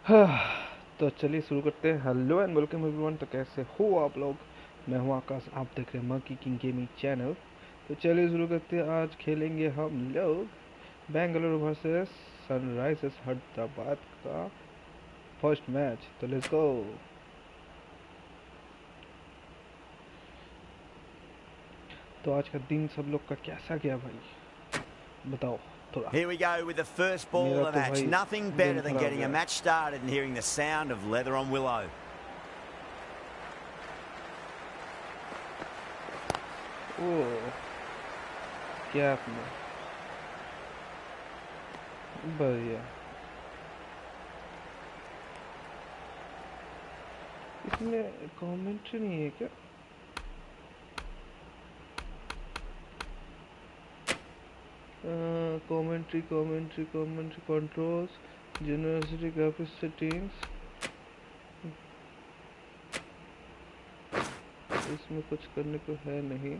तो चलिए शुरू करते हैं। Hello and welcome everyone. तो कैसे हो आप लोग? मैं हूं आकाश, आप देख रहे हैं मंकी किंग गेमिंग चैनल। तो चलिए शुरू करते हैं। आज खेलेंगे हम लोग बेंगलुरु वर्सेस सनराइजर्स हैदराबाद का फर्स्ट मैच। तो लेट्स गो। तो आज का दिन सब लोग का कैसा गया भाई, बताओ थोड़ा। Here we go with the first ball मेरा of the तो match. भाई Nothing दिन better than खराब getting a गया। match started and hearing the sound of leather on willow. ओह क्या आपने, बढ़िया। इसमें कमेंट्री नहीं है क्या? commentary controls, generosity graphics settings। इसमें कुछ करने को है नहीं।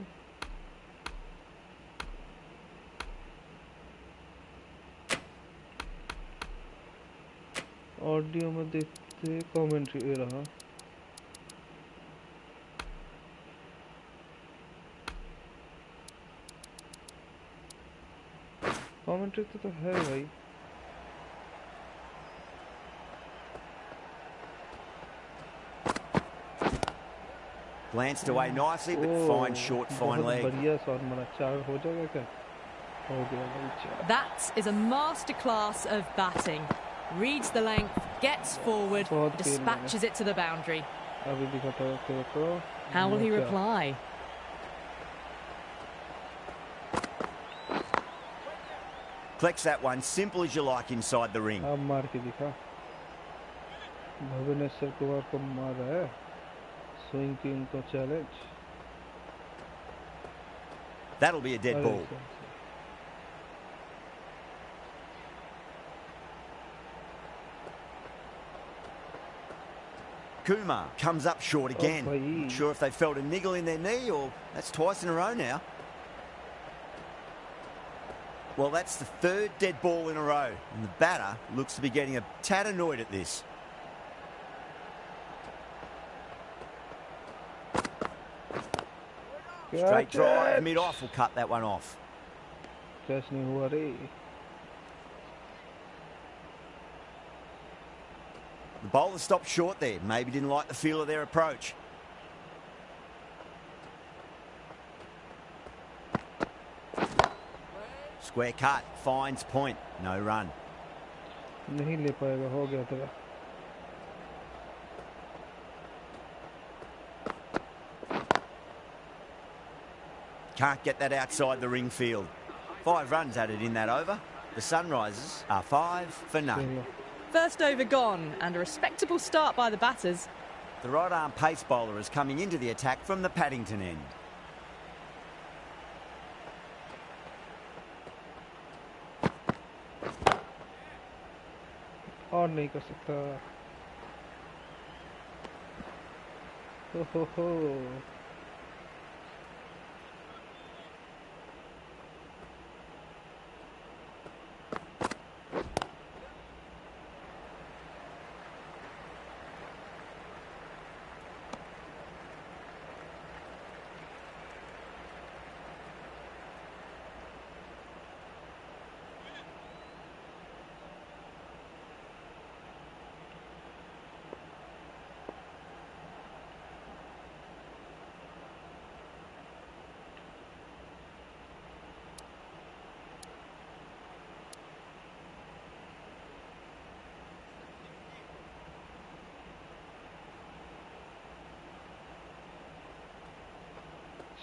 ऑडियो में देखते कमेंट्री ये रहा। कमेंट्री तो है भाई। Glanced away nicely, but fine short, fine बहुत leg. बढ़िया शॉट मारा। 4 हो जाएगा क्या? हो गया भाई 4। That is a masterclass of batting. Reads the length, gets forward, dispatches it to the boundary. अभी दिखाता हूँ तेरे को। How will he reply? Collects that one, simple as you like inside the ring. अब मार के दिखा। भुवनेश्वर कुमार को मार रहा है। स्विंग किंग को challenge. That'll be a dead ball. Kumar comes up short again. Not sure if they felt a niggle in their knee or that's twice in a row now. Well, that's the third dead ball in a row, and the batter looks to be getting a tad annoyed at this. Straight drive, mid-off will cut that one off. Catch नहीं हुआ रे। The bowler stopped short there. Maybe didn't like the feel of their approach. Square cut, finds point, no run. नहीं ले पाएगा, हो गया तेरा। Can't get that outside the ring field. 5 runs added in that over. The Sunrisers are 5 for none. First over gone and a respectable start by the batters. The right arm pace bowler is coming into the attack from the Paddington end. और नहीं कर सकता। हो।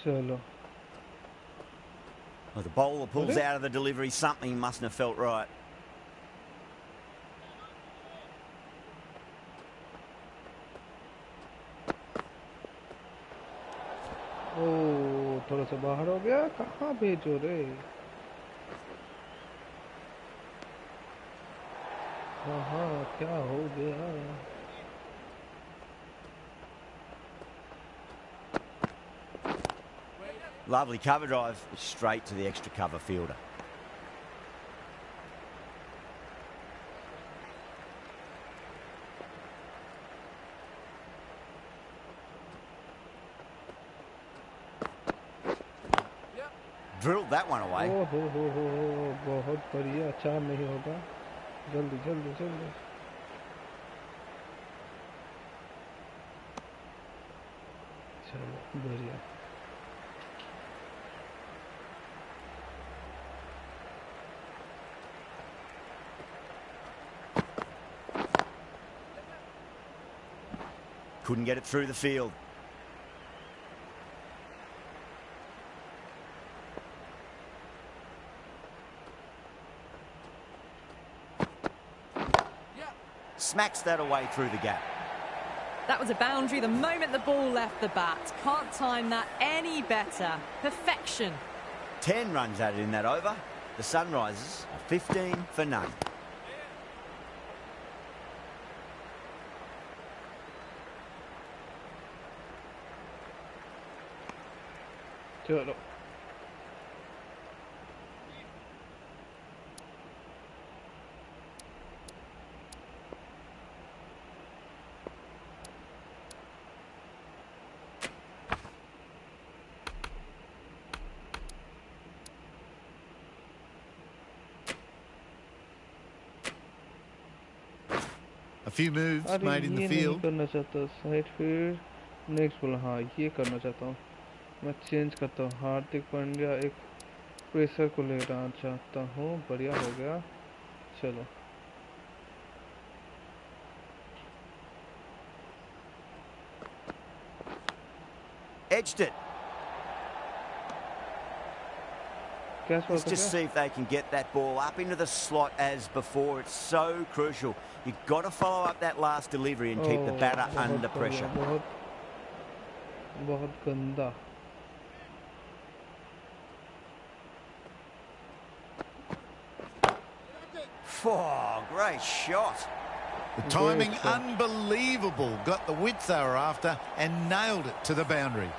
चलो। Well, the bowler pulls out of the delivery. Something mustn't have felt right. ओह थोड़ा सा बाहर हो गया। कहाँ भेजो रे? हाँ क्या हो गया? Lovely cover drive, straight to the extra cover fielder. Drilled that one away. ओ हो बहुत बढ़िया, 4 नहीं होगा, जल्दी जल्दी जल्दी। चलो बढ़िया। Couldn't get it through the field. Smacks that away through the gap. That was a boundary the moment the ball left the bat. Can't time that any better. Perfection. 10 runs added in that over. The Sunrisers are 15 for none. चलो A few moves made in the ये field. नहीं करना चाहता side, फिर next ball. हाँ ये करना चाहता हूँ मैं, चेंज करता हूँ। हार्दिक पांड्या एक प्रेशर को लेना चाहता हूँ। बढ़िया हो गया। चलो Edged it. Let's just see if they can get that ball up into the slot as before. It's so crucial. You've got to follow up that last delivery and keep the batter under pressure. बहुत गंदा। Oh, great shot. The timing unbelievable. Got the width they were after and nailed it to the boundary.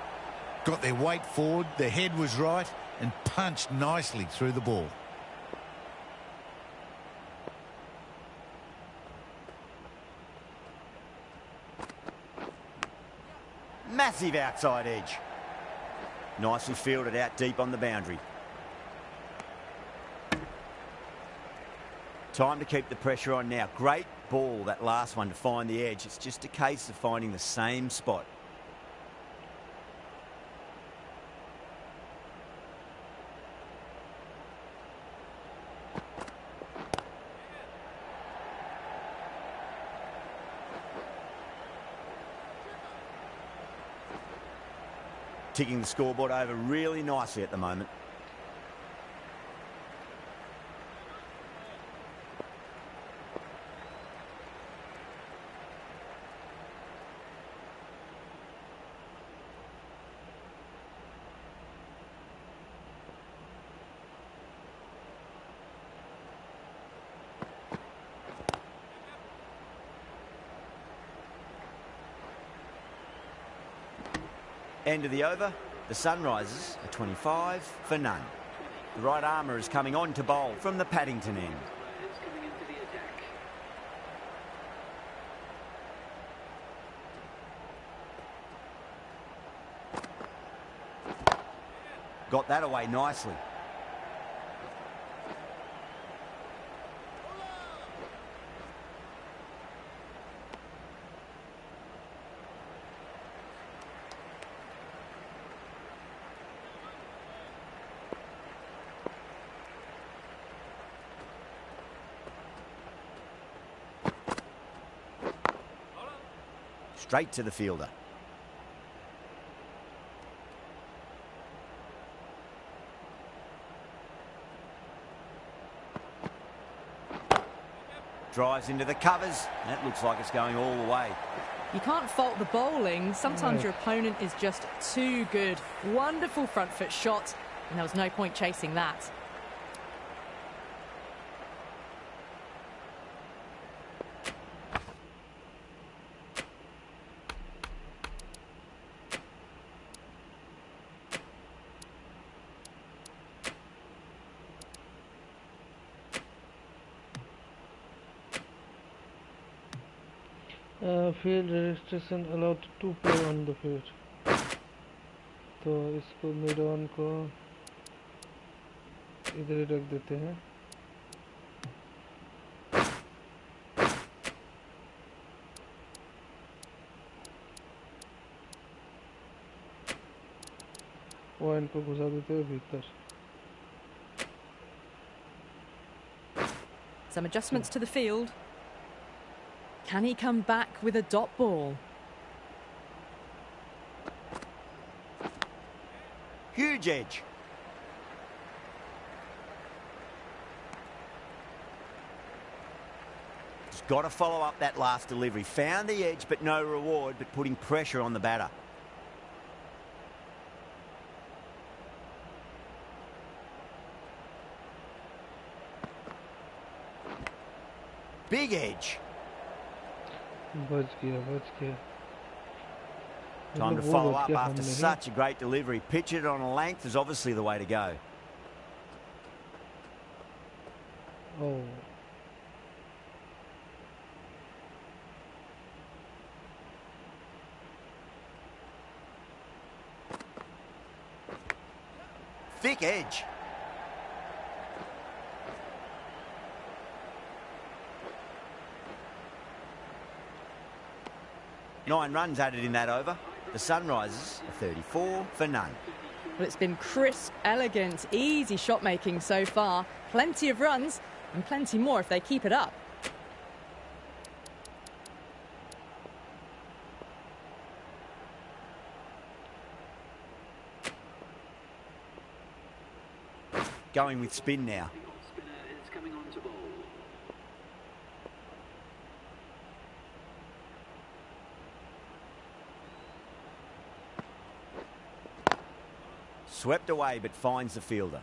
Got their weight forward, their head was right, and punched nicely through the ball. Massive outside edge. Nicely fielded out deep on the boundary. Time to keep the pressure on now. Great ball, that last one, to find the edge. It's just a case of finding the same spot. Ticking the scoreboard over really nicely at the moment. End of the over. The Sunrisers are 25 for none. The right armour is coming on to bowl from the Paddington end. Got that away nicely. Straight to the fielder. Drives into the covers. That looks like it's going all the way. You can't fault the bowling. Sometimes your opponent is just too good. Wonderful front foot shot, and there was no point chasing that. Field registration allowed to play on the field. तो इसको mid on को इधर ही रख देते हैं। Point को घुसा देते हैं भीतर। Some adjustments to the field. Can he come back with a dot ball? Huge edge. He's got to follow up that last delivery. Found the edge, but no reward, but putting pressure on the batter. Big edge. बच गया, बच गया। Time to follow up after such a great delivery. Pitch it on a length is obviously the way to go. Oh. Thick edge. Nine runs added in that over. The Sunrisers are 34 for none. Well, it's been crisp, elegant, easy shot making so far. Plenty of runs and plenty more if they keep it up. Going with spin now. Swept away, but finds the fielder.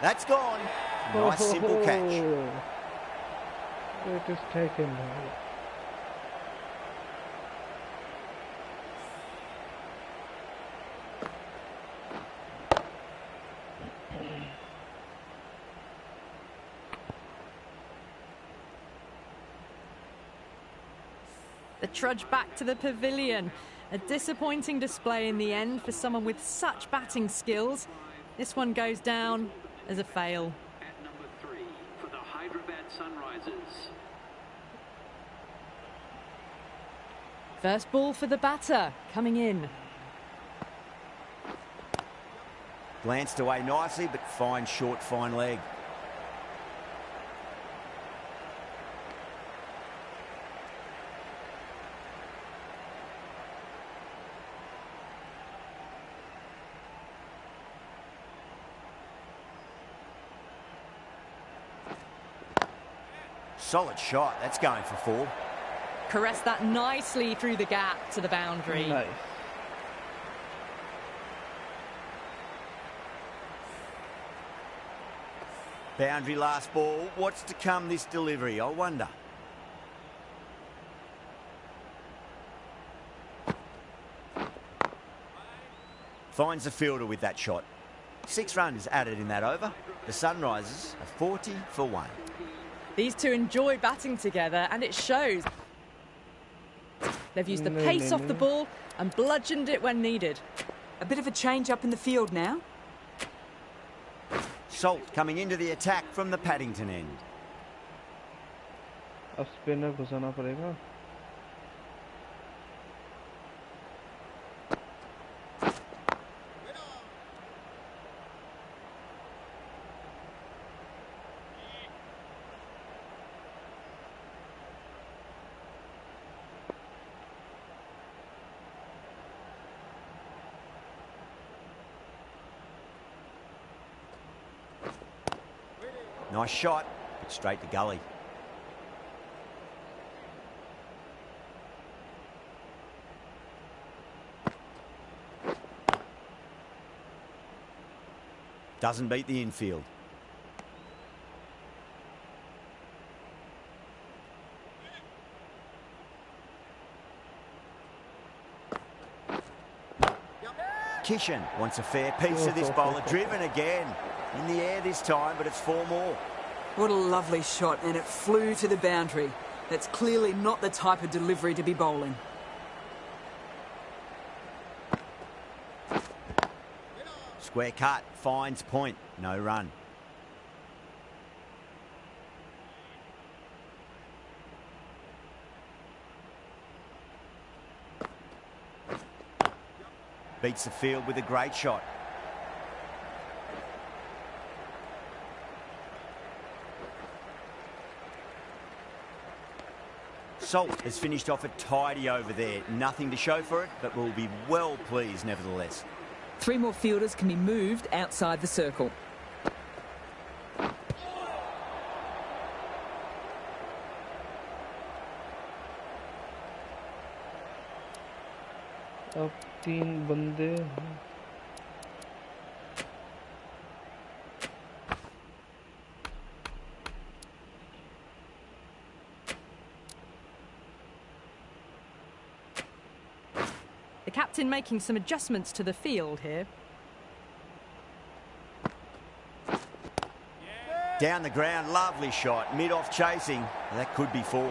That's gone. Nice simple catch. It is taken now. The trudge back to the pavilion. A disappointing display in the end for someone with such batting skills. This one goes down as a fail. At number 3 for the Hyderabad Sunrisers. First ball for the batter, coming in. Glanced away nicely, but fine short, fine leg. Solid shot. That's going for 4. Caressed that nicely through the gap to the boundary. Nice. Boundary last ball. What's to come this delivery? I wonder. Finds the fielder with that shot. 6 runs added in that over. The Sunrisers are 40 for 1. These two enjoy batting together, and it shows. They've used the pace off the ball and bludgeoned it when needed. A bit of a change up in the field now. Salt coming into the attack from the Paddington end. अब spinner घुसाना पड़ेगा. Nice shot, but straight to gully. Doesn't beat the infield. Kishan wants a fair piece of this bowler. Driven again. In the air this time, but it's 4 more. What a lovely shot, and it flew to the boundary. That's clearly not the type of delivery to be bowling. Square cut, finds point, no run. Beats the field with a great shot. Salt has finished off a tidy over there. Nothing to show for it, but will be well pleased nevertheless. 3 more fielders can be moved outside the circle. अब 3 बंदे हैं. The captain making some adjustments to the field here. Down the ground, lovely shot. Mid-off chasing. That could be 4.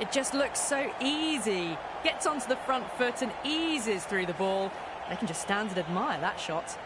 It just looks so easy. Gets onto the front foot and eases through the ball. They can just stand and admire that shot.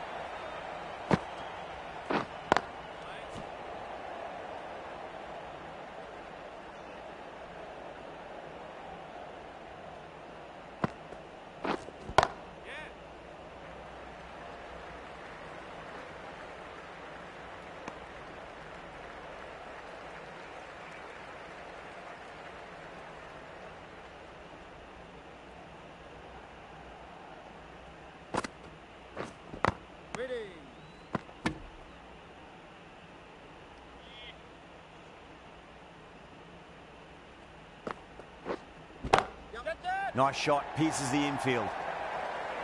Nice shot, pierces the infield.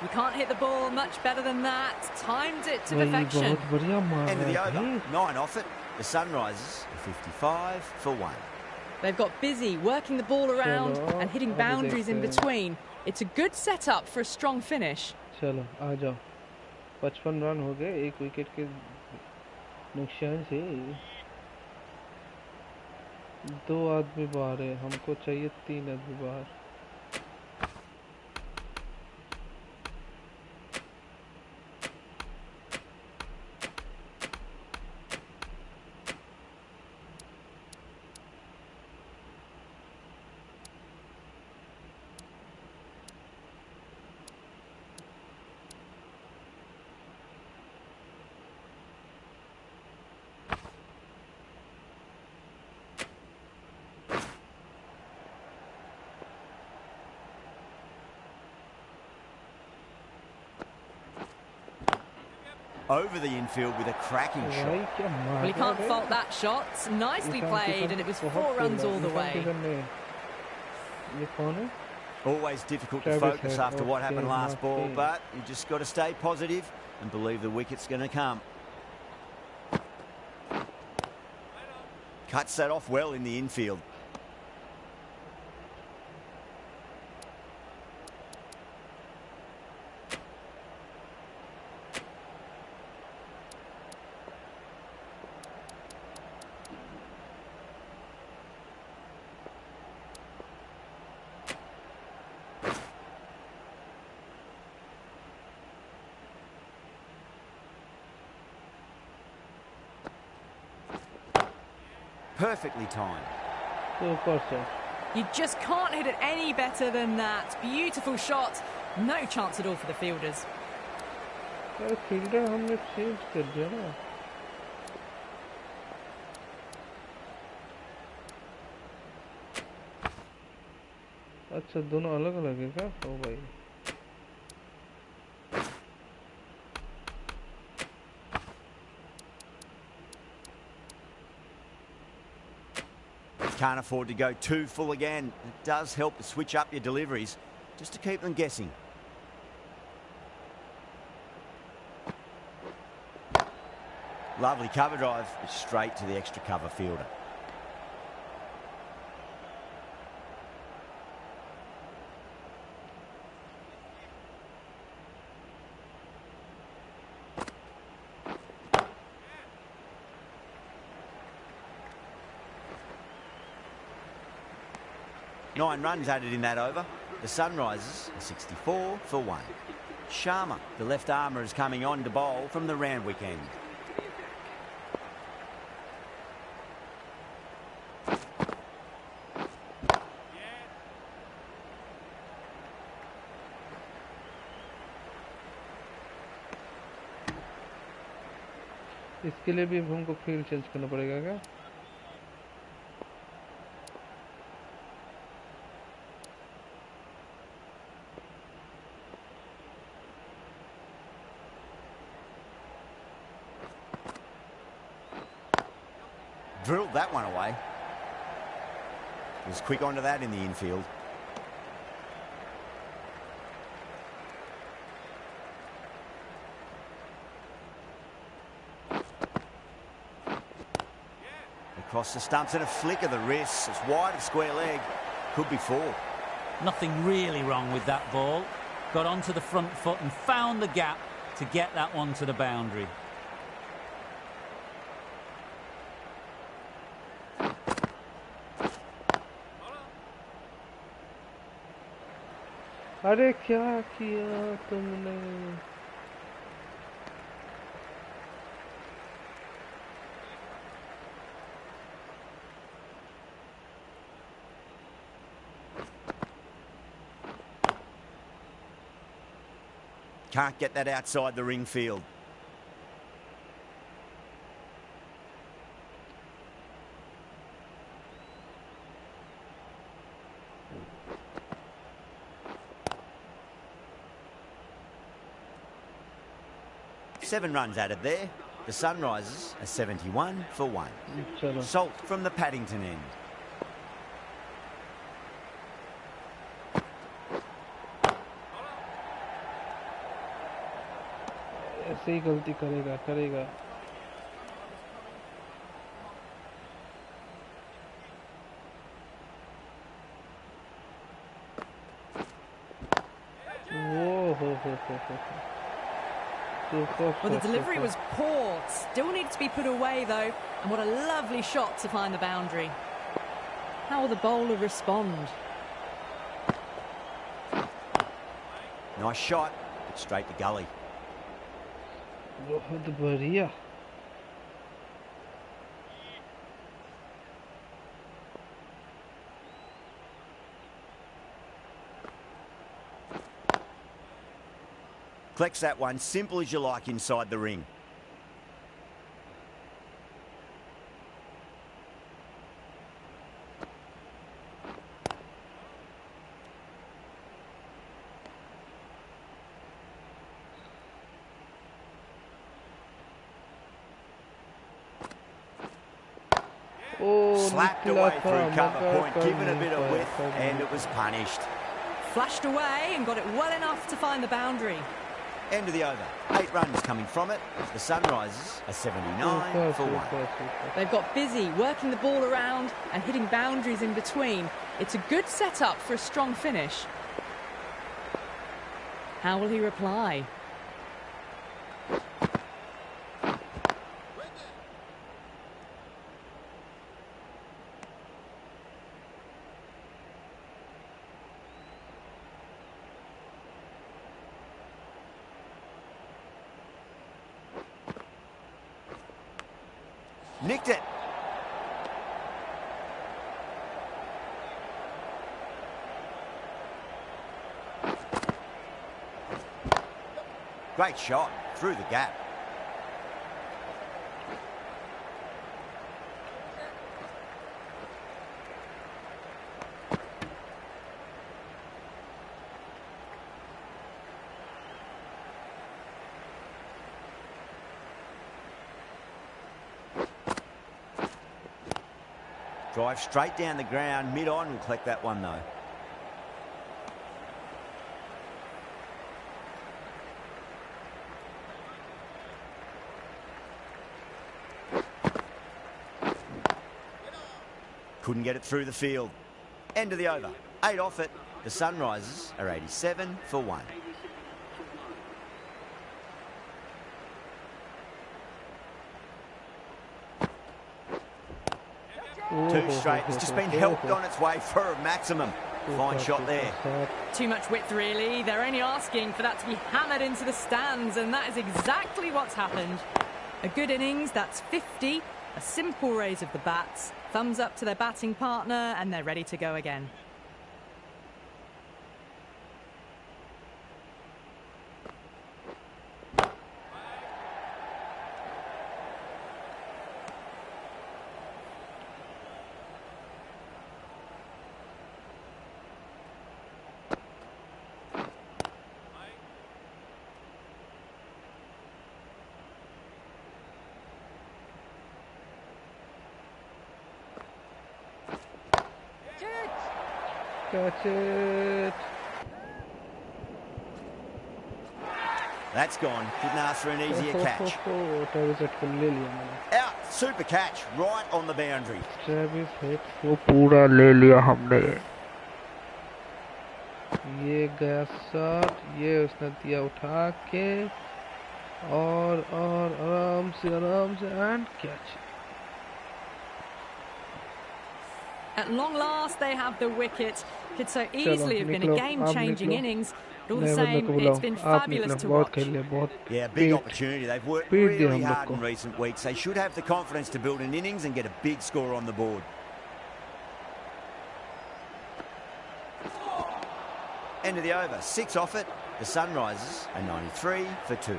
You can't hit the ball much better than that. Timed it to भाई perfection. बहुत बढ़िया मारा End of the over. है. 9 off it. The Sunrisers are 55 for 1. They've got busy working the ball around Chalo, and hitting abhi boundaries in dekhte hain. between. It's a good setup for a strong finish. चलो आ जाओ. 55 run हो गए 1 wicket के नुकसान से. 2 आदमी बाहर है. हमको चाहिए 3 आदमी बाहर. Over the infield with a cracking भाई shot. क्या मारा Well, you can't है. fault that shot. Nicely Ishan played, Kishan and it was बहुत 4 runs खेला. all the Ishan way. Kishan ने. ये कौन है? Always difficult to Travis focus Head, after what happened okay, last ball, okay. but you just got to stay positive and believe the wicket's going to come. Cuts that off well in the infield. Perfectly timed. तो ऊपर से. You just can't hit it any better than that. Beautiful shot. No chance at all for the fielders. यार fielder हमने change कर दिया ना. अच्छा दोनों अलग अलग है क्या? ओ भाई. Can't afford to go too full again. It does help to switch up your deliveries just to keep them guessing. Lovely cover drive, straight to the extra cover fielder. Nine runs added in that over. The Sunrisers are 64 for 1. Sharma, the left armour, is coming on to bowl from the Randwick end. इसके लिए भी हमको field change करना पड़ेगा क्या? Drilled that one away. Was quick onto that in the infield. Across the stumps and a flick of the wrist. It's wide of square leg. Could be 4. Nothing really wrong with that ball. Got onto the front foot and found the gap to get that one to the boundary. अरे क्या किया तुमने? Can't get that outside the ring field. Seven runs added there. The Sunrisers are 71 for 1. चलो. Salt from the Paddington end. ऐसे ही गलती करेगा. Well, the delivery was poor. Still needs to be put away, though. And what a lovely shot to find the boundary. How will the bowler respond? Nice shot, but straight to gully. बहुत बढ़िया. Collects that one, simple as you like, inside the ring. Slapped away through cover point, given a bit of width, and it was punished. Flashed away and got it well enough to find the boundary. End of the over. 8 runs coming from it. The Sunrisers are 79 for 1. They've got busy working the ball around and hitting boundaries in between. It's a good setup for a strong finish. How will he reply? Nicked it. Great shot through the gap. Drive straight down the ground, mid-on, will collect that one though. couldn't get it through the field. End of the over. 8 off it. The Sunrisers are 87 for 1. Two straight. It's just been helped on its way for a maximum. Fine shot there. Too much width, really. They're only asking for that to be hammered into the stands, and that is exactly what's happened. A good innings, that's 50. A simple raise of the bats. Thumbs up to their batting partner, and they're ready to go again. Catch it. That's gone. Couldn't ask for an easier catch. Out. Super catch. Right on the boundary. Travis hit वो पूरा ले लिया हमने. ये गया shot. ये उसने दिया उठा के. और आराम से and catch. At long last, they have the wicket. Could so easily have been a game-changing innings. But all the same, it's been fabulous to watch. Yeah, big opportunity. They've worked really hard in recent weeks. They should have the confidence to build an innings and get a big score on the board. End of the over. 6 off it. The Sunrisers are 93 for 2.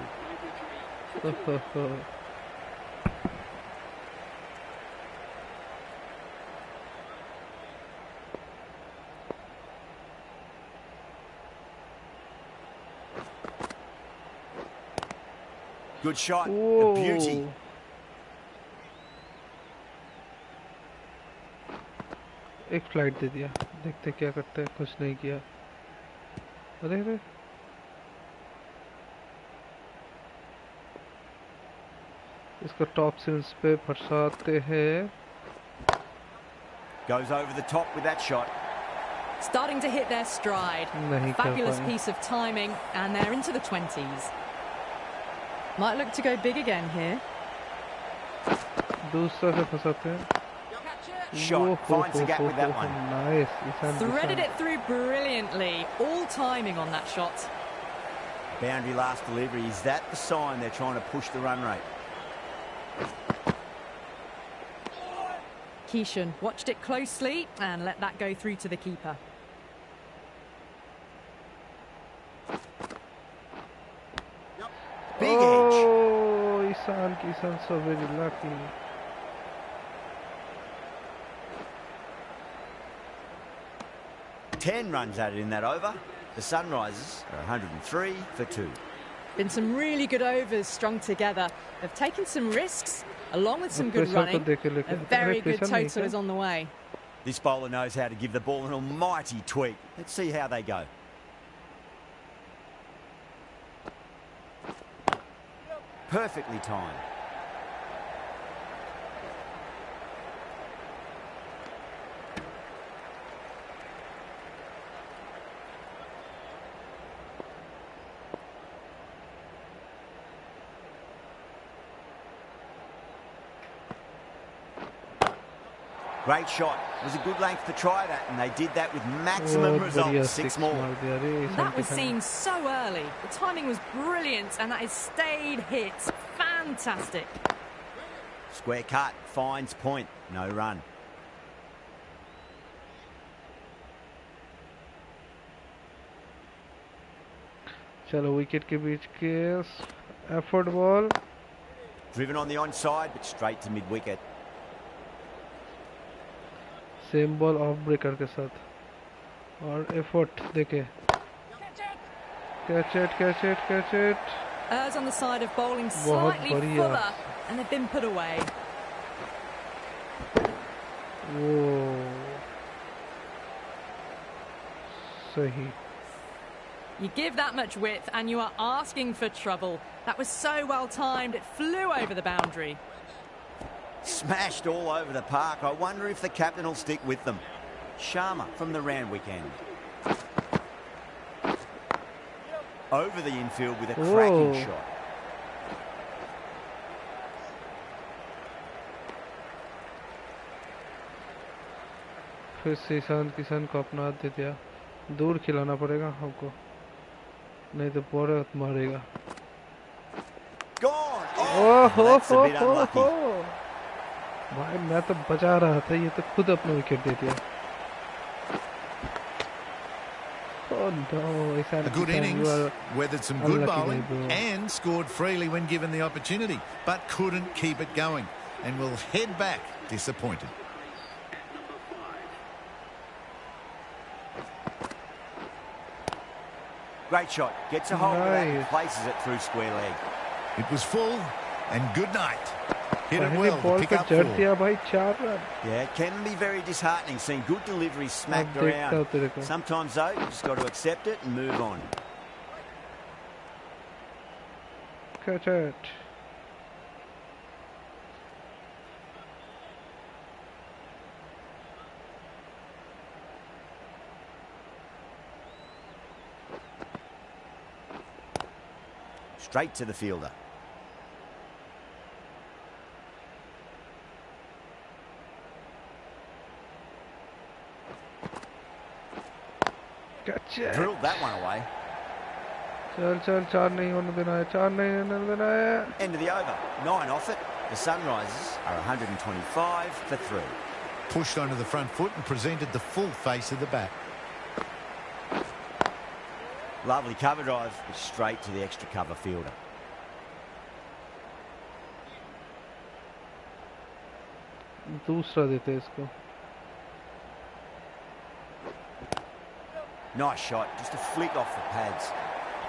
Good shot. A beauty. एक flight दे दिया. देखते क्या करते हैं. कुछ नहीं किया. अरे इसको टॉप स्पिन्स पे फंसाते हैं. Goes over the top with that shot. Starting to hit their stride. Fabulous piece of timing, and they're into the 20s. Might look to go big again here. दूसरा से फंसाते हैं. Shot. Finds the gap with that one. Nice. Threaded it through brilliantly. All timing on that shot. Boundary last delivery. Is that the sign they're trying to push the run rate? Kishan watched it closely and let that go through to the keeper. Big edge. Oh, Ishan so very lucky. Ten runs added in that over. The Sunrisers are 103 for 2. Been some really good overs strung together. They've taken some risks, along with some good running. A very good total is on the way. This bowler knows how to give the ball an almighty tweak. Let's see how they go. Perfectly timed. Great shot. It was a good length to try that, and they did that with maximum results. 6 more. That was seen so early. The timing was brilliant, and that is stayed hits. Fantastic. Square cut. Finds point. No run. चलो wicket के बीच के effort ball. Driven on the onside, but straight to mid-wicket. Same ball of breaker के साथ और effort देखे. Catch it. Errs on the side of bowling slightly fuller, and they've been put away. Whoa. Sahi. You give that much width and you are asking for trouble. That was so well timed, it flew over the boundary. Smashed all over the park. I wonder if the captain will stick with them. Sharma from the Randwick end. Over the infield with a cracking shot. फिर से ईशान किशन को अपना हाथ दे दिया. दूर खिलाना पड़ेगा हमको, नहीं तो बहुत मारेगा. भाई मैं तो बचा रहा था, ये तो खुद अपना विकेट दे दिया. Oh no, Ishan, a good innings, weathered some good bowling and scored freely when given the opportunity, but couldn't keep it going and will head back disappointed. Great shot. Gets a hold of that and places it through square leg. It was full and good night. Hit it well to pick up 4. Yeah, it can be very disheartening seeing good delivery smacked around. Sometimes though, you just got to accept it and move on. Catch it. Straight to the fielder. Gotcha. Drilled that one away. चल चार नहीं होने देना है. End of the over. 9 off it. The Sunrisers are 125 for 3. Pushed onto the front foot and presented the full face of the bat. Lovely cover drive, but straight to the extra cover fielder. दूसरा देते इसको. Nice shot, just a flick off the pads.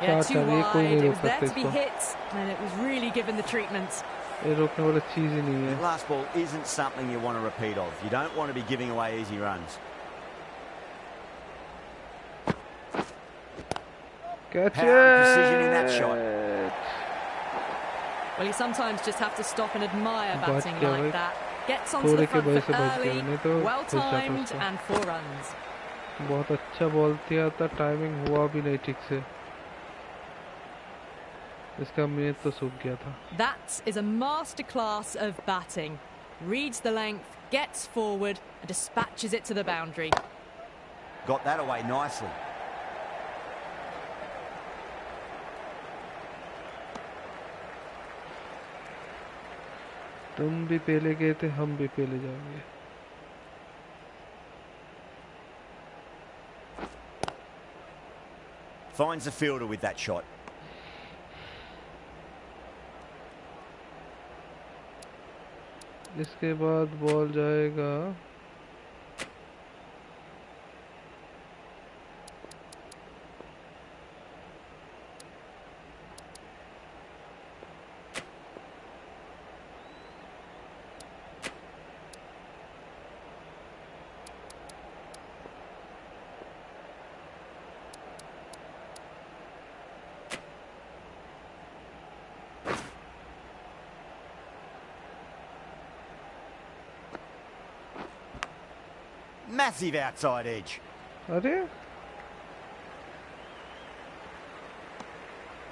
Yeah, too wide. It was there to be hit, and it was really given the treatment. ये रोकने वाला चीज ही नहीं है. Last ball isn't something you want to repeat of. You don't want to be giving away easy runs. Catch Power and precision in that shot. Well, you sometimes just have to stop and admire batting like that. Gets onto the front foot early, well timed, and 4 runs. बहुत अच्छा ball दिया था, timing हुआ भी नहीं ठीक से. इसका मेज तो सूख गया था. That is a masterclass of batting. Reads the length, gets forward, and dispatches it to the boundary. Got that away nicely. तुम भी पहले गए थे, हम भी पहले जाएंगे. Finds the fielder with that shot. इसके बाद बॉल जाएगा Massive outside edge. अरे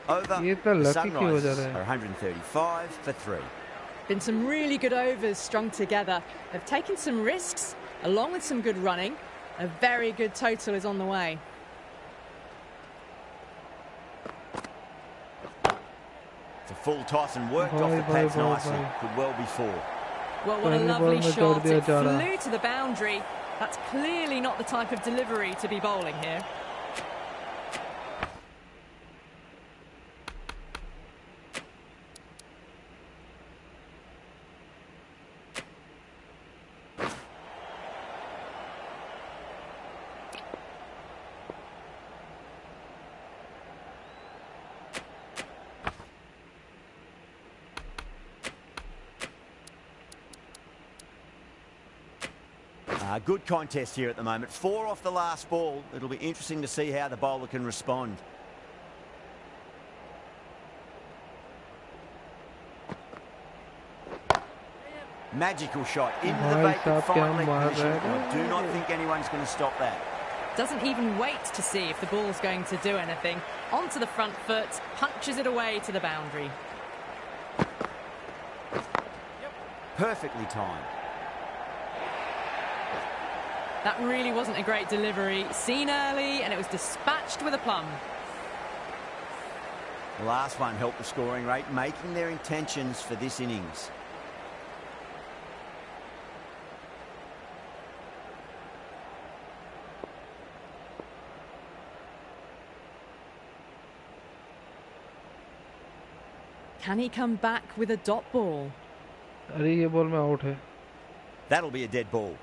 Over. ये इतना The lucky क्यों हो जा Sunrisers रहा है? are 135 for 3. Been some really good overs strung together. They've taken some risks, along with some good running. A very good total is on the way. It's a full toss and worked off the pads nicely. Could well be 4. Well, what a lovely shot. It flew to the boundary. That's clearly not the type of delivery to be bowling here. Good contest here at the moment. 4 off the last ball. It'll be interesting to see how the bowler can respond. Magical shot into the vacant fine leg position. I do not think anyone's going to stop that. Doesn't even wait to see if the ball's going to do anything. Onto the front foot, punches it away to the boundary. Perfectly timed. That really wasn't a great delivery. Seen early, and it was dispatched with aplomb. The last one helped the scoring rate, making their intentions for this innings. Can he come back with a dot ball? अरे ये ball में out है. That'll be a dead ball.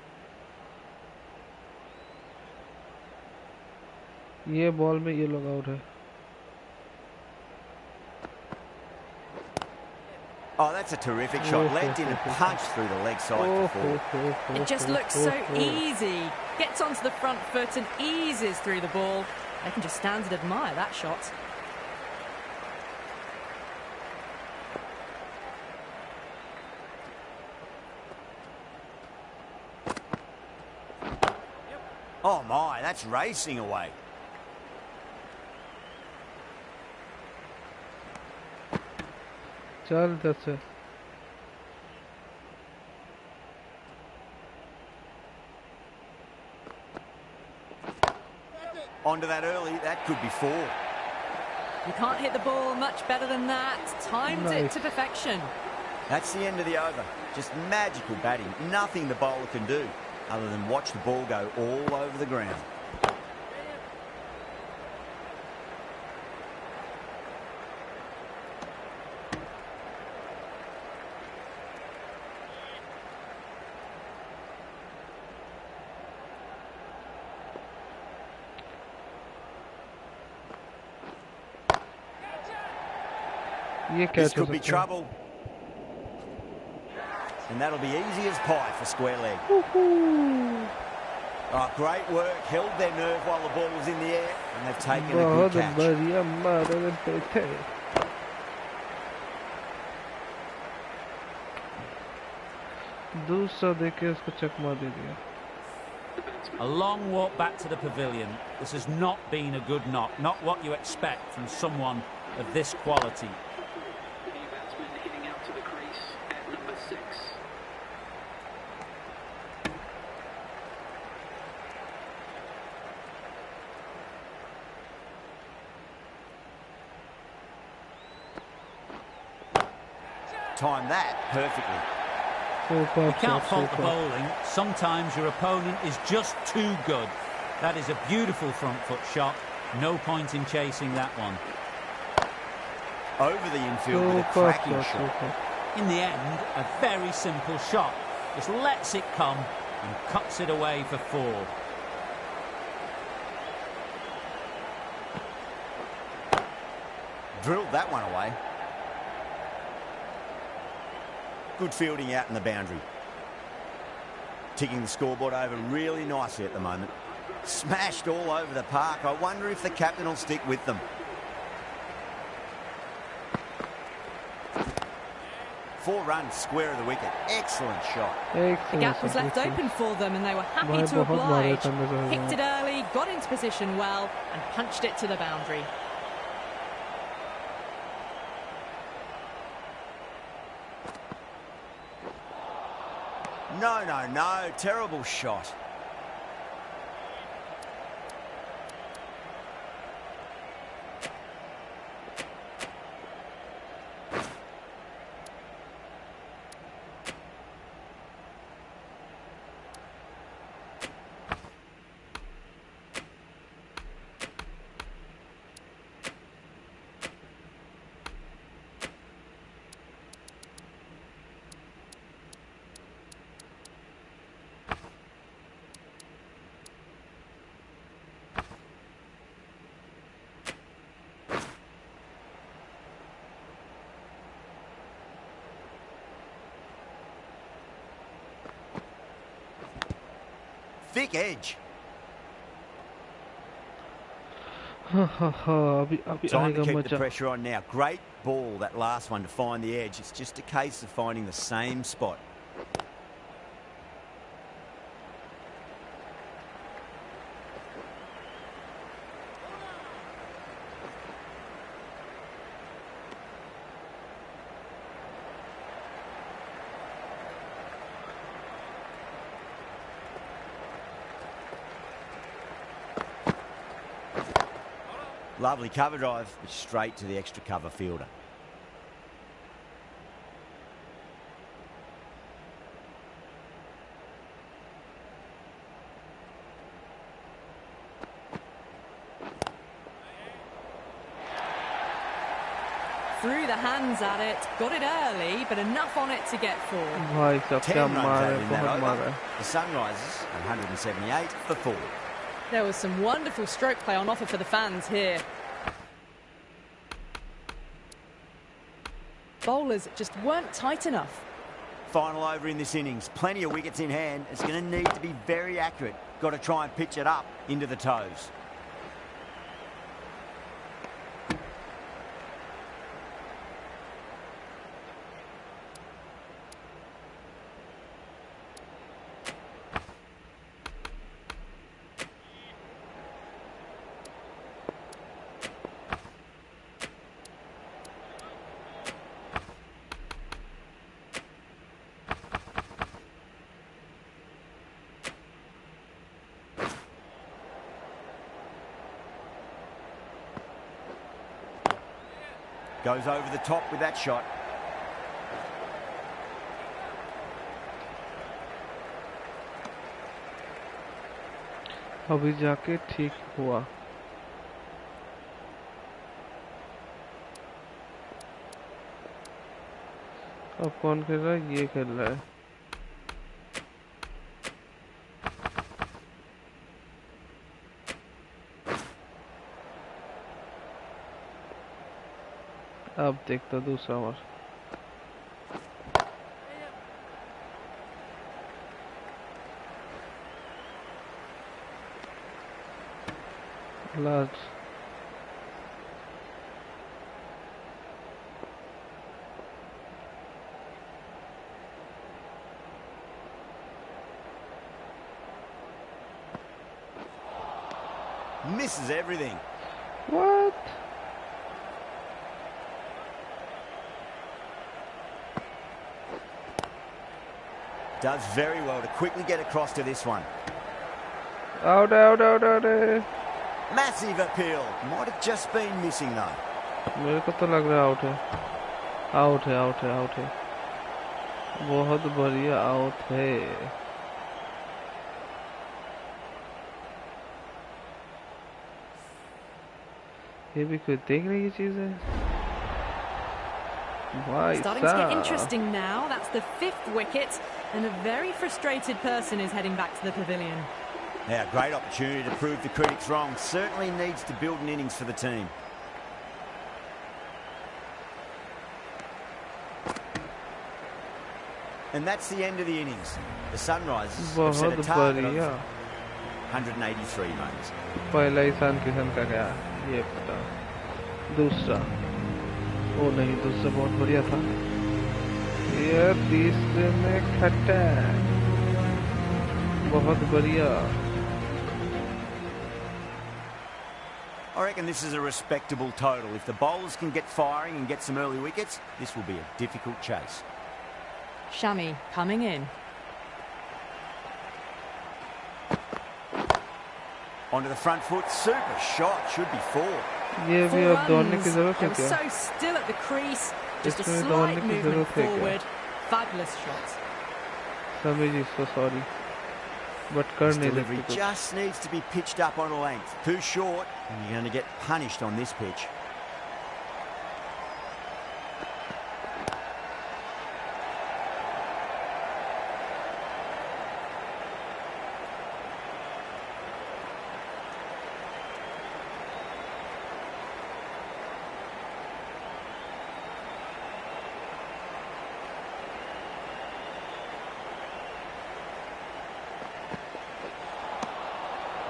ये ball में ये लोग out है. Oh, that's a terrific shot. Legged in and punched through the leg side for four. It just looks so easy. Gets onto the front foot and eases through the ball. They can just stand and admire that shot. Oh my, that's racing away. चल दस है. Onto that early, that could be four. You can't hit the ball much better than that. Timed it to perfection. That's the end of the over. Just magical batting. Nothing the bowler can do other than watch the ball go all over the ground. This could be trouble. And that'll be easy as pie for square leg. Oh, great work. Held their nerve while the ball was in the air, and they've taken a good catch. A long walk back to the pavilion. This has not been a good knock. Not what you expect from someone of this quality. Time that perfectly. You can't fault the bowling. Sometimes your opponent is just too good. That is a beautiful front foot shot. No point in chasing that one. Over the infield with a cracking shot. In the end, a very simple shot. Just lets it come and cuts it away for four. Drilled that one away. Good fielding out in the boundary. Ticking the scoreboard over really nicely at the moment. Smashed all over the park. I wonder if the captain will stick with them. 4 runs square of the wicket. Excellent shot. The gap was left open for them and they were happy to oblige. Picked it early, got into position well and punched it to the boundary. No, no, no. Terrible shot. Thick edge. Time to keep the pressure on now. Great ball, that last one, to find the edge. It's just a case of finding the same spot. Lovely cover drive, but straight to the extra cover fielder. Threw the hands at it, got it early, but enough on it to get 4. भाई साहब 10 क्या runs मार out है, in that बहुत मार over. है. The Sunrisers 178 for 4. There was some wonderful stroke play on offer for the fans here. Bowlers just weren't tight enough. Final over in this innings. Plenty of wickets in hand. It's going to need to be very accurate. Got to try and pitch it up into the toes. Goes over the top with that shot. अभी जाके ठीक हुआ. अब कौन खेल रहा है? ये खेल रहा है. अब देखता दूसरा over. Last Misses everything. What? Does very well to quickly get across to this one. Out, out, out, out. Massive appeal. Might have just been missing though. मेरे को तो लग रहा है आउट है. आउट है, आउट है, आउट है. बहुत बढ़िया आउट है. ये भी कोई देख रही चीज है. Starting to get interesting now. That's the 5th wicket, and a very frustrated person is heading back to the pavilion. Now, great opportunity to prove the critics wrong. Certainly needs to build an innings for the team. And that's the end of the innings. The Sunrisers have set a target of 183 runs. पहला ईशान किशन का गया, ये पता. दूसरा, ओ नहीं, दूसरा बहुत बढ़िया था. ये तीसरे में खट्टा, बहुत बढ़िया. I reckon this is a respectable total. If the bowlers can get firing and get some early wickets, this will be a difficult chase. Shami coming in. Onto the front foot, super shot, should be 4. ये भी अब दौड़ने की जरूरत है They were क्या? so still at the crease, just a इसमें slight दौड़ने की movement जरूरत है क्या? forward. Fabulous shot. समी जी, so sorry, but कर This नहीं delivery सकते कुछ. just needs to be pitched up on a length. Too short, and you're going to get punished on this pitch.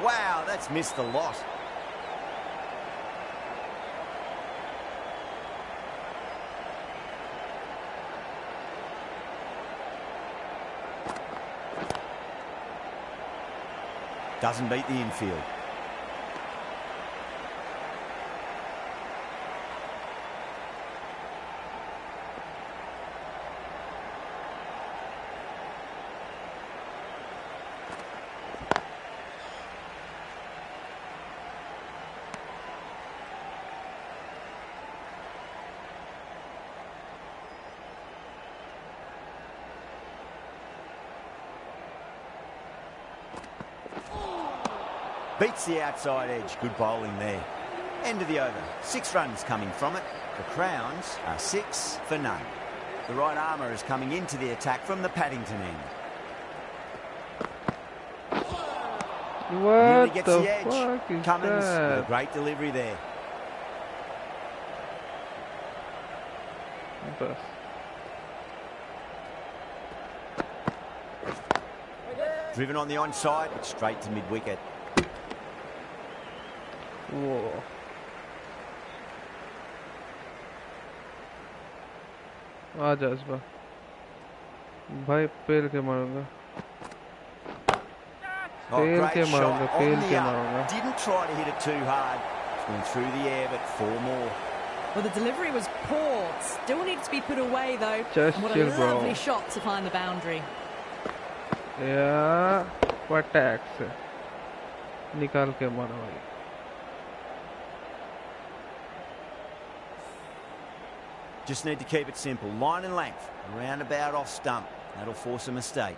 Wow, that's missed a lot. Doesn't beat the infield. Beats the outside edge. Good bowling there. End of the over. 6 runs coming from it. The Crowns are 6 for none. The right armour is coming into the attack from the Paddington end. What Nearly gets the the edge. fuck is Cummins with a that? great delivery there. बस Driven on the onside, it's straight to mid-wicket. वो आ जा इस बार भाई पेल के मारूंगा Oh, पेल great के shot मारूंगा पेल on the के up. मारूंगा Didn't try to hit it too hard. It's gone through the air, but 4 more. Well, the delivery was poor. Still needs to be put away, though. Just And what a chill, bro. lovely shot to find the boundary. या what tax निकाल के मारा भाई Just need to keep it simple. Line and length. Roundabout off stump. That'll force a mistake.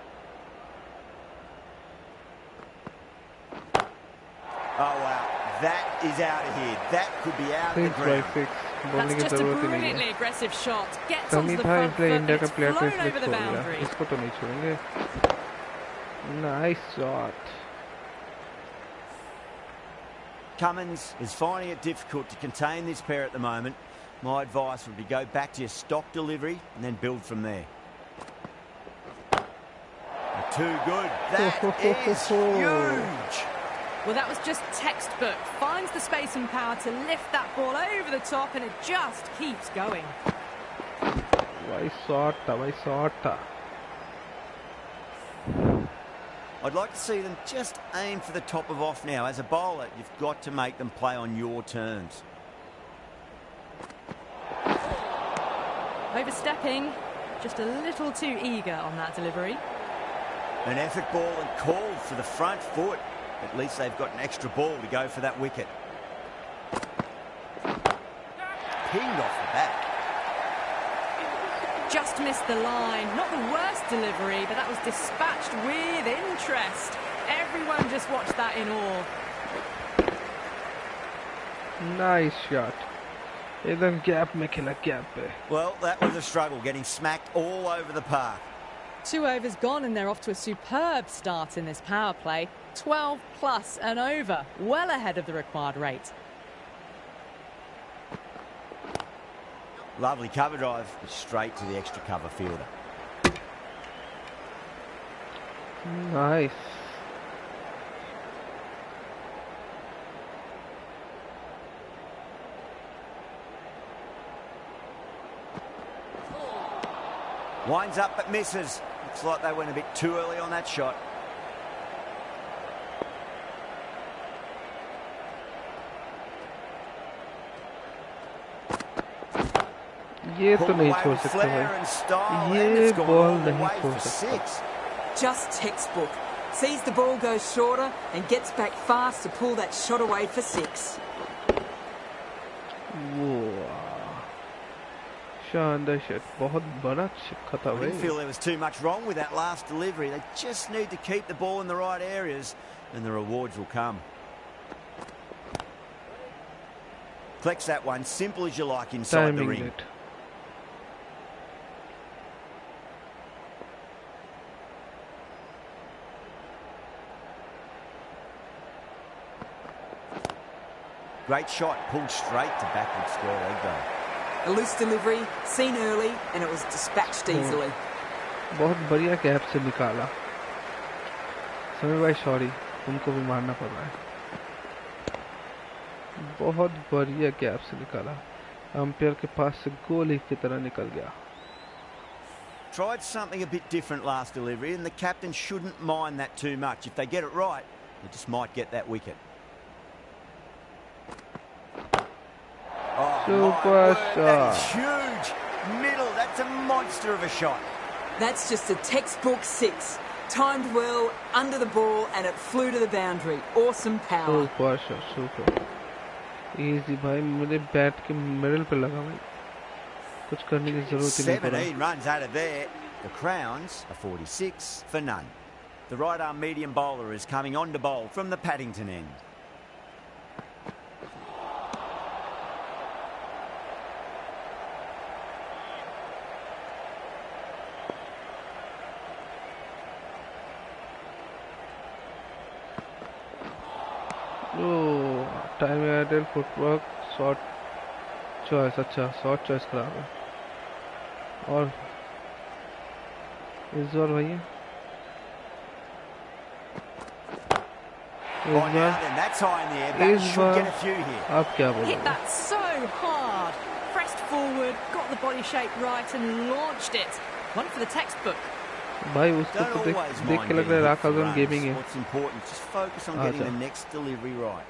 Oh, wow. That is out of here. That could be out of the 6 by ground. 6 That's बोलने की just a जरूरत ही नहीं है brilliantly aggressive shot. Gets कमी onto the था front इसलिए foot India and का it's player को flown इसलिए over the छोड़ दिया boundary. इसको तो नहीं छोड़ेंगे nice shot Cummins is finding it difficult to contain this pair at the moment. My advice would be go back to your stock delivery and then build from there. Too good. That is huge. Well, that was just textbook. Finds the space and power to lift that ball over the top, and it just keeps going. भाई shot था I'd like to see them just aim for the top of off now. As a bowler, you've got to make them play on your terms. Overstepping, just a little too eager on that delivery. An effort ball and called for the front foot. At least they've got an extra ball to go for that wicket. Pinged off the bat. Just missed the line. Not the worst delivery, but that was dispatched with interest. Everyone just watched that in awe. Nice shot एकदम gap में खेला gap पे Well, that was a struggle, getting smacked all over the park. 2 overs gone and they're off to a superb start in this power play. 12 plus and over, well ahead of the required rate. Lovely cover drive, straight to the extra cover fielder. Nice Winds up but misses. Looks like they went a bit too early on that shot. ये तो Pulled नहीं away छोड़ with सकते flair भाई and style, ये and it's gone ball all the नहीं way छोड़ for सकता 6. Just textbook. Sees the ball go shorter and gets back fast to pull that shot away for 6. शानदार shot बहुत बड़ा छक्का था I भाई didn't feel there was too much wrong with that last delivery. They just need to keep the ball in the right areas and the rewards will come. Collects that one, simple as you like inside the timing ring. it Great shot, pulled straight to backward square leg though. A loose delivery, seen early, and it was dispatched easily. बहुत बढ़िया gap से निकाला समीर भाई sorry तुमको भी मारना पड़ रहा है बहुत बढ़िया गैप से निकाला अंपायर के पास से गोली की तरह निकल गया Tried something a bit different last delivery and the captain shouldn't mind that too much. If they get it right, they just might get that wicket. Oh, Super my word, shot. that is huge. Middle, that's a monster of a shot. That's just a textbook 6. Timed well, under the ball, and it flew to the boundary. Awesome power. Super shot super easy भाई मेरे bat के middle पे लगा भाई कुछ करने की जरूरत ही नहीं पड़ा 17 runs out of there. The Crowns are 46 for none. The right arm medium bowler is coming on to bowl from the Paddington end. Time added footwork shot choice, अच्छा शॉट चॉइस खराब है। और इस बार भैया इस बार आप क्या बोलोगे? Hit that so hard. Pressed forward, got the body shape right and launched it. One for the textbook. भाई उसको तो देख के लग रहा है राकाजन गेमिंग है। What's important, just focus on getting the next delivery right.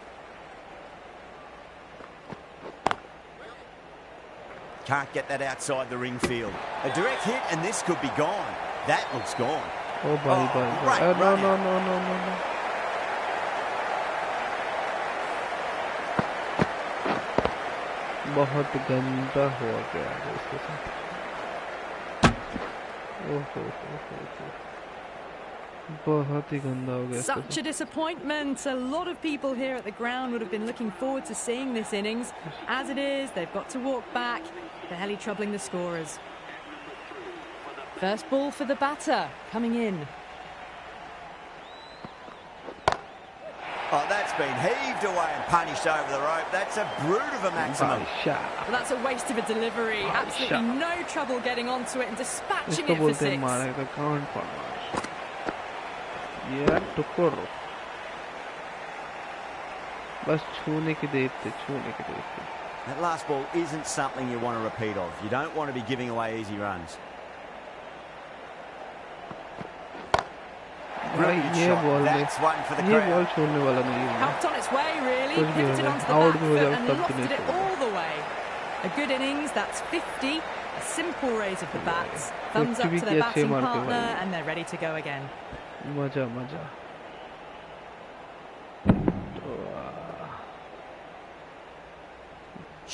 Can't get that outside the ring field. A direct hit and this could be gone. That looks gone. Oh, bhai. No. बहुत गंदा हो गया है इसके साथ। बहुत ही गंदा हो गया। Such a disappointment. A lot of people here at the ground would have been looking forward to seeing this innings. As it is, they've got to walk back, barely troubling the scorers. First ball for the batter, coming in. Oh, that's been heaved away and punished over the rope. That's a brute of a maximum. Well, that's a waste of a delivery. Absolutely no trouble getting onto it and dispatching it for six. यार टुकुर बस छूने की देर थे, छूने की देर थे। That last ball isn't something you want to repeat of. You don't want to be giving away easy runs. ये बॉल छोड़ने वाला नहीं है। Helped on its way, really. Pivoted onto the back foot and lofted it all the way. A good innings. That's 50. A simple raise of the bats. Thumbs up to their batting partner, and they're ready to go again. मजा।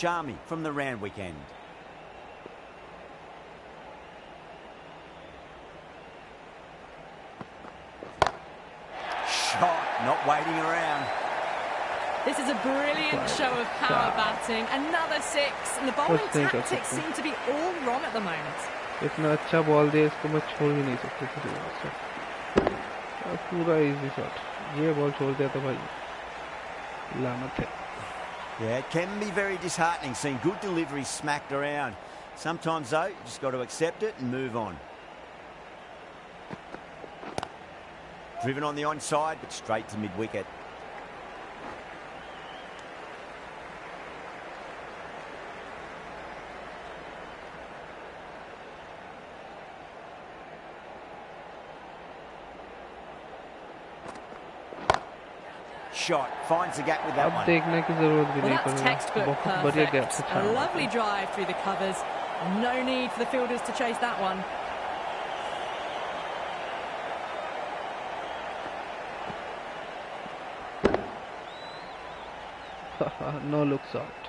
Charmy from the Randwick end. Shot, not waiting around. This is a brilliant show of power batting. Another six, and the bowling tactics seem to be all wrong at the moment. इतना अच्छा ball दिया, इसको मैं छोड़ ही नहीं सकता किसी वजह से। पूरा इजी शॉट, ये बॉल छोड़ दिया तो भाई लानत है। Yeah, it can be very disheartening seeing good delivery smacked around. Sometimes though, you just got to accept it and move on. Driven on the onside, but straight to mid-wicket. Shot finds the gap with that one. देखने की जरूरत भी नहीं पड़ेगी। बहुत बढ़िया gap से छाड़ा। A lovely drive through the covers. No need for the fielders to chase that one. No look shot.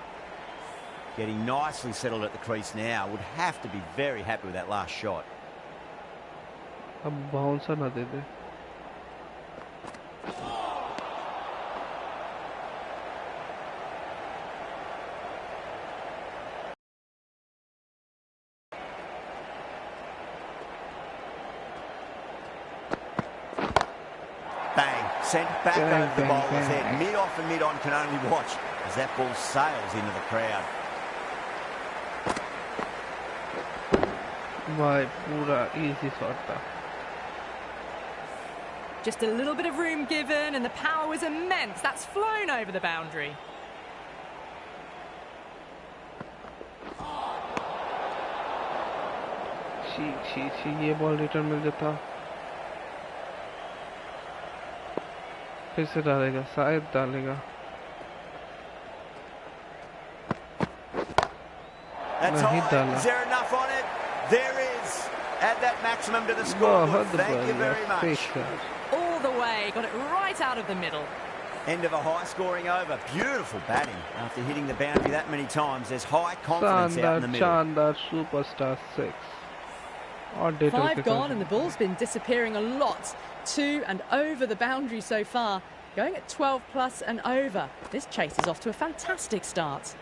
Getting nicely settled at the crease now. Would have to be very happy with that last shot. अब bouncer ना दे दे। Sent back over the bowler's head. Mid-off and mid-on can only watch as that ball sails into the crowd. Why, pura easy shot tha. Just a little bit of room given and the power was immense. That's flown over the boundary. ये ball return मिल जाता। फिर से डालेगा, शायद डालेगा। नहीं डाला। Is there enough on it? There is. Add that maximum to the scoreboard. Thank you very much. All the way, got it right out of the middle. End of a high-scoring over. Beautiful batting. After hitting the boundary that many times, there's high confidence out in the middle. Chandar superstar 6. 5 gone and the ball's been disappearing a lot to and over the boundary so far, going at 12 plus and over. This chase is off to a fantastic start.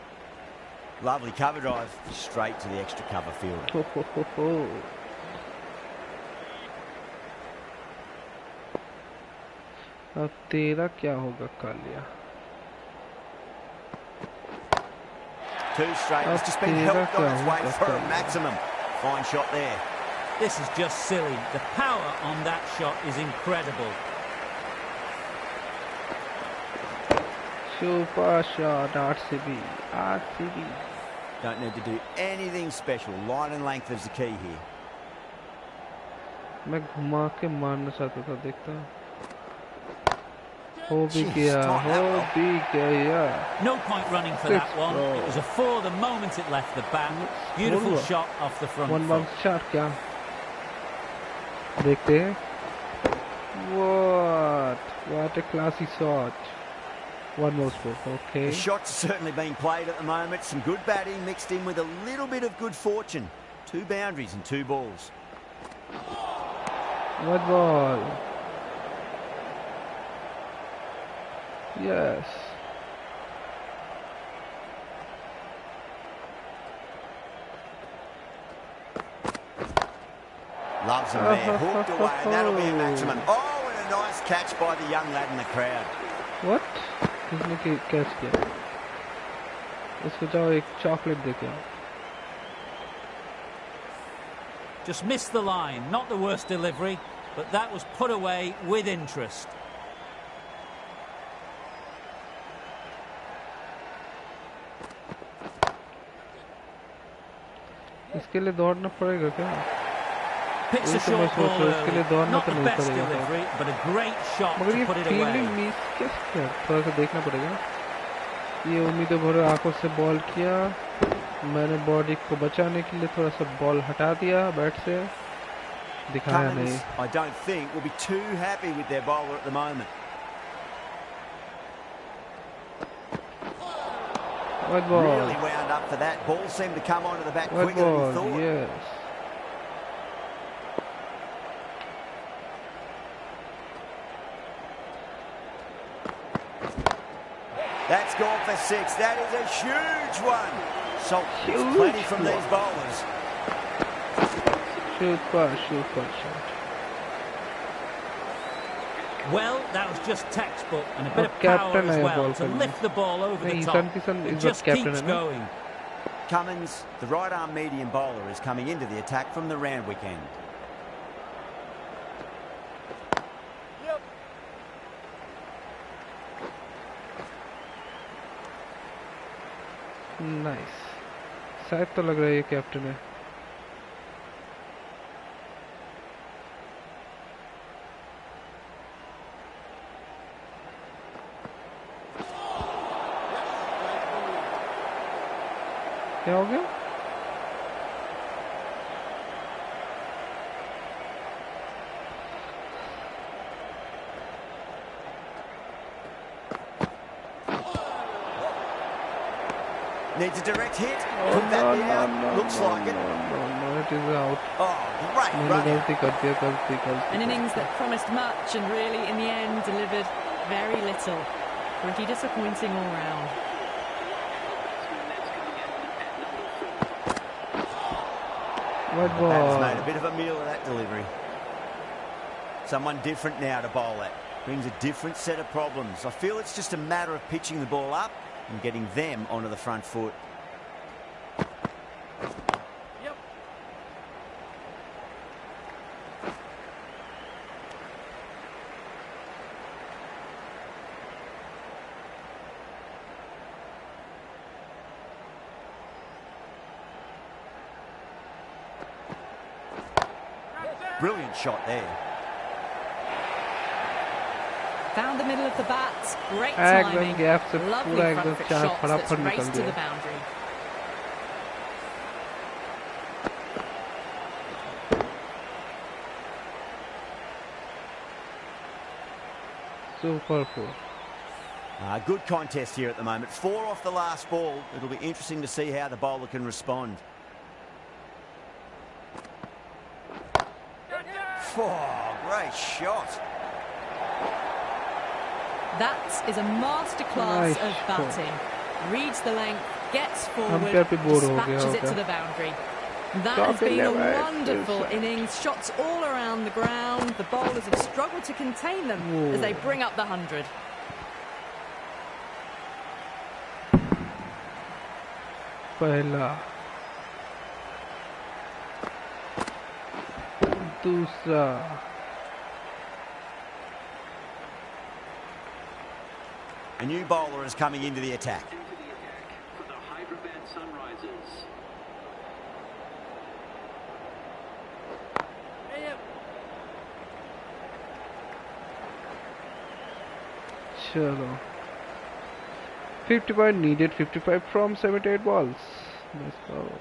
Lovely cover drive, straight to the extra cover field. अब तेरा क्या होगा Kaliya? Too straight. It's just been helped on its way for a maximum. Fine shot there. This is just silly. The power on that shot is incredible. Super shot, RCB. RCB. Don't need to do anything special. Line and length is the key here. मैं घुमा के मारना चाहता था, देखता हो भी गया. No point running for that one. It was a four the moment it left the bat. Beautiful shot off the front one foot. bounce shot क्या देखते हैं. What a classy shot. One more score. Okay. The shot's certainly being played at the moment. Some good batting mixed in with a little bit of good fortune. 2 boundaries and 2 balls. What ball? Yes. Loves him there. Hooked away, and that'll be a maximum. Oh, and a nice catch by the young lad in the crowd. What? किसने catch किया? इसको जाओ एक chocolate देके आओ. Just missed the line. Not the worst delivery, but that was put away with interest. इसके लिए दौड़ना पड़ेगा क्या? Picks a short ball early. Not the best delivery, but a great shot to put it away. Fielding miss कैसे? थोड़ा सा देखना पड़ेगा. ये उम्मीदों भरे आंखों से बॉल किया. मैंने बॉडी को बचाने के लिए थोड़ा सा बॉल हटा दिया बैट से. दिखाया नहीं. I don't think will be too happy with their bowler at the moment. What ball? Really wound up for that. Ball seemed to come onto the bat quicker than he thought. Yes. That's gone for 6. That is a huge one. So plenty from these bowlers. Super shot. Well, that was just textbook and a bit of power as well to lift the ball over the top. It just keeps going. Cummins, the right arm medium bowler, is coming into the attack from the Randwick end. Nice. शायद तो लग रहा है ये captain है. क्या हो गया? Needs a direct hit. Put that down. Looks like it. No, it is out. Oh, great run. An innings that promised much and really, in the end, delivered very little. Pretty disappointing all round. That's made a bit of a meal of that delivery. Someone different now to bowl at. Brings a different set of problems. I feel it's just a matter of pitching the ball up and getting them onto the front foot. Yep. Brilliant shot there. Found the middle of the bat. Great timing. Lovely front foot shot that's raced to the boundary. Super. Good contest here at the moment. 4 off the last ball. It'll be interesting to see how the bowler can respond. Oh, great shot. That is a masterclass of batting. Reads the length, gets forward, dispatches it to the boundary. That has been a wonderful innings. Shots all around the ground. The bowlers have struggled to contain them as they bring up the 100. पहला दूसरा A new bowler is coming into the attack. For the Hyderabad Sunrisers. चलो 50 point needed 55 from 78 balls. Let's go.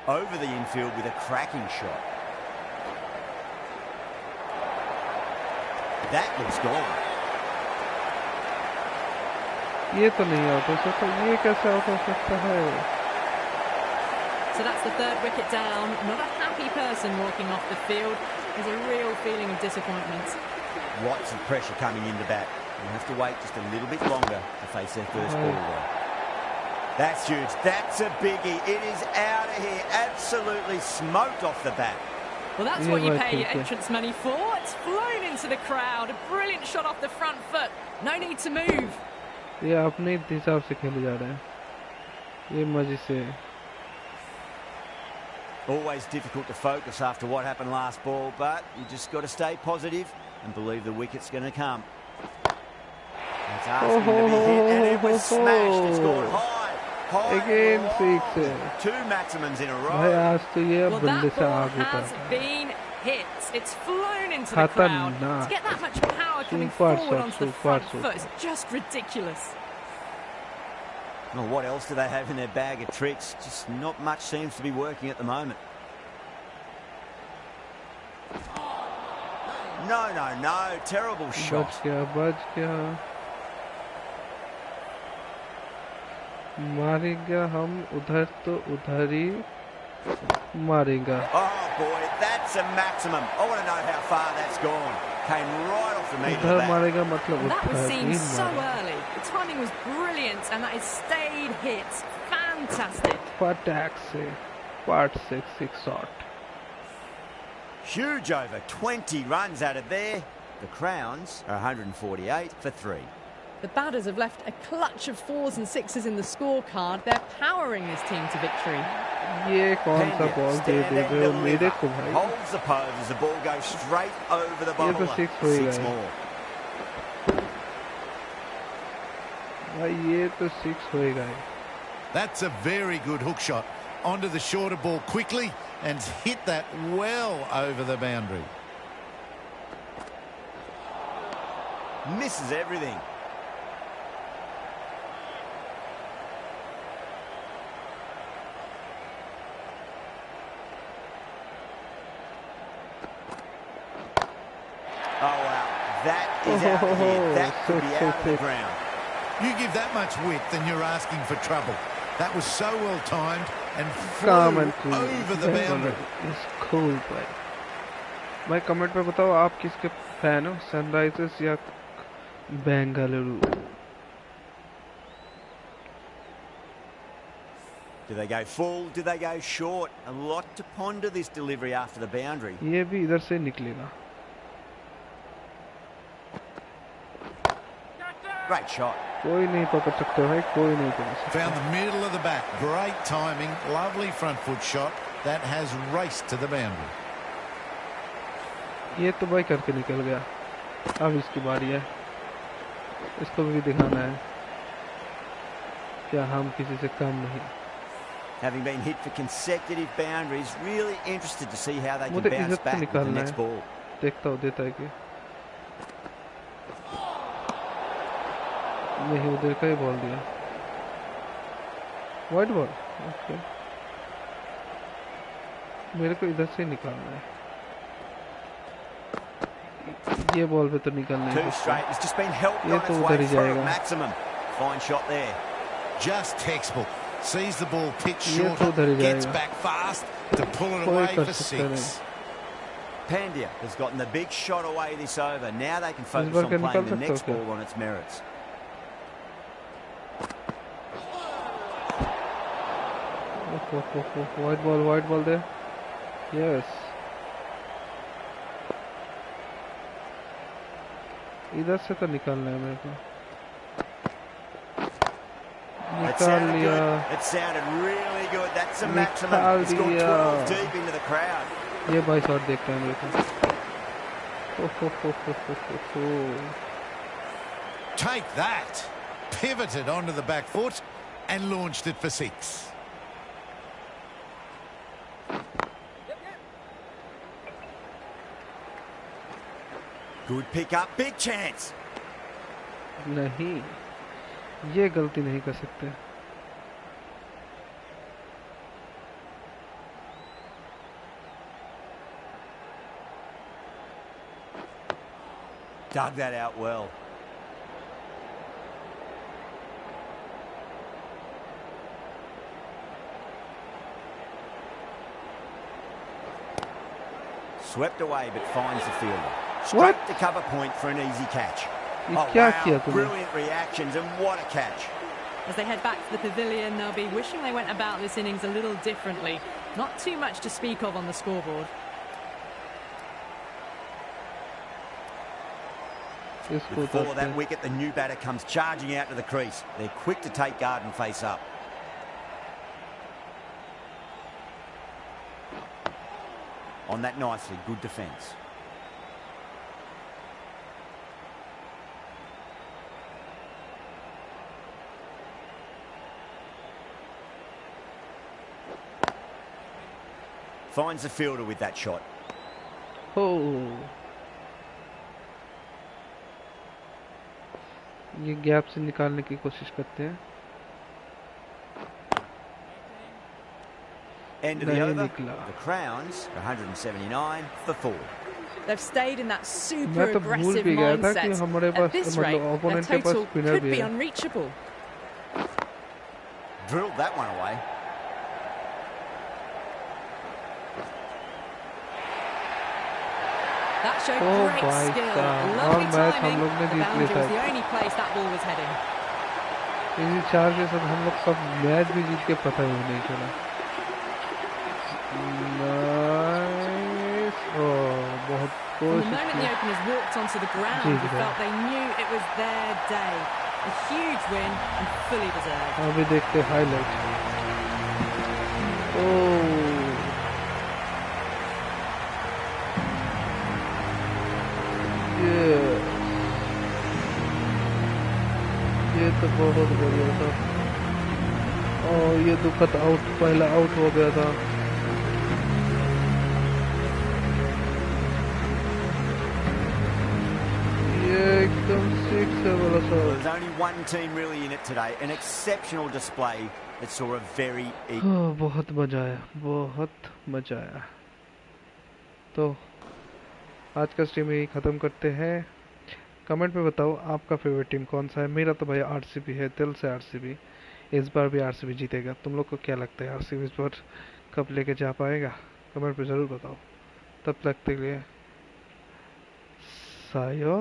Over the infield with a cracking shot. That looks gone. ये तो नहीं out हो सकता, ये कैसे आउट हो सकता है? So that's the third wicket down. Not a happy person walking off the field. There's a real feeling of disappointment. Lots of pressure coming into bat. We'll have to wait just a little bit longer to face their first ball away. That's huge. That's a biggie. It is out of here. Absolutely smoked off the bat. Well, that's what you pay your entrance money for. It's flown into the crowd. A brilliant shot off the front foot. No need to move. ये अपने हिसाब से खेले जा रहे हैं. ये मजे से. Always difficult to focus after what happened last ball, but you just got to stay positive and believe the wicket's going to come. It's asking to be hit, and it was smashed. It's gone high. Again six. Two maximums in a row. भाई आज तो ये Well, बंदे that से ball आगे has था. been hit. It's flown into the crowd. To get that much power coming forward onto the front foot is just ridiculous. Well, what else do they have in their bag of tricks? Just not much seems to be working at the moment. No, no, no. Terrible shot. बच गया. मारेगा हम उधर तो उधर ही मारेगा. Oh boy, that's a maximum. I want to know how far that's gone. Came right off the middle उधर of that. मारेगा मतलब That was उधर seen ही so मारेगा. early. The timing was brilliant, and that is stayed hit. Fantastic. Patak से part 6 shot. Huge over. 20 runs out of there. The Crowns are 148 for 3. The batters have left a clutch of 4s and 6s in the scorecard. They're powering this team to victory. ये कौन सा ball दे रहे हो मेरे को भाई? Holds the pose as the ball goes straight over the bowler. ये तो 6 हो Six गया. more. भाई ये तो 6 हो गया. That's a very good hook shot. Onto the shorter ball quickly and hit that well over the boundary. Misses everything. Oh wow, that is out of here. That could be out of the ground. You give that much width and you're asking for trouble. That was so well timed and Calm flew and cool. over the boundary. It's cool भाई. भाई comment में बताओ आप किसके fan हो, Sunrisers या Bengaluru? Do they go full? Do they go short? A lot to ponder this delivery after the boundary. ये भी इधर से निकलेगा. Great shot. कोई नहीं पकड़ सकते भाई, कोई नहीं पकड़ सकता. Found the middle of the bat. Great timing. Lovely front foot shot. That has raced to the boundary. ये तो भाई करके निकल गया. अब इसकी बारी है. इसको भी दिखाना है क्या हम किसी से कम नहीं. Having been hit for consecutive boundaries, really interested to see how they can मुझे bounce इज्जत से back with the निकालना next है. ball. देखता हूँ देता है कि नहीं, उधर का ही बॉल दिया. Wide ball. ओके, मेरे को इधर से निकालना है. ये बॉल पे तो निकल नहीं Too straight. It's just been helped ये on तो its उधर way ही for a जाएगा. maximum. Fine shot there. Just textbook. Sees the ball pitch ये तो shorter. उधर ही Gets जाएगा. back fast to pull it कोई away कर for सकता नहीं. 6. Pandya has gotten the big shot away this over. Now they can focus bar on क्या playing निकाल the सकते next हो क्या? ball on its merits. White ball there. Yes. इधर से तो निकालना है मेरे को। It निकाल sounded लिया। good. It sounded really good. That's the maximum. निकाल It's gone दिया। 12 deep into the crowd. ये भाई शॉट देखता है मेरे को। Take that. Pivoted onto the back foot and launched it for 6. Good pick up. Big chance. नहीं, ये गलती नहीं कर सकते। Dug that out well. Swept away but finds the fielder. Straight to cover point for an easy catch. ये क्या किया तूने? Brilliant reactions and what a catch. As they head back to the pavilion, they'll be wishing they went about this innings a little differently. Not too much to speak of on the scoreboard. Before that wicket, the new batter comes charging out to the crease. They're quick to take guard and face up. On that nicely, good defence. Finds the fielder with that shot. Oh. ये gap से निकालने की कोशिश करते हैं। End of the over. The Crowns 179 for 4. They've stayed in that super मैं तो भूल aggressive भी गया था कि mindset. हमारे At पास this rate, मतलब their opponent के पास total स्पिनर could भी be है। unreachable. Drilled that one away. That showed Oh great भाई skill. साहब, Lovely और मैच timing. हम लोग ने The जीत boundary लिया was the था। only place that ball was heading. इसी चार के साथ हम लोग सब मैच भी जीत के पता ही नहीं चला। नाइस। ओह, बहुत From the कोशिश moment the की। openers walked onto the ground, ji, you ji. felt they knew it was their day. A huge win and fully deserved. अभी देखते हाईलाइट। ओह, ये तो बहुत बढ़िया था। और ये दुखद आउट, पहला आउट हो गया था। ये एकदम सिक्स है वाला Well, shot. there's only one team really in it today. An exceptional display that saw a very बहुत मजा आया, बहुत मजा आया। तो आज का स्ट्रीम यही ख़त्म करते हैं। कमेंट में बताओ आपका फेवरेट टीम कौन सा है। मेरा तो भाई आरसीबी है, दिल से आरसीबी। इस बार भी आरसीबी जीतेगा। तुम लोग को क्या लगता है आरसीबी इस बार कब लेके जा पाएगा? कमेंट में ज़रूर बताओ। तब तक के लिए सायो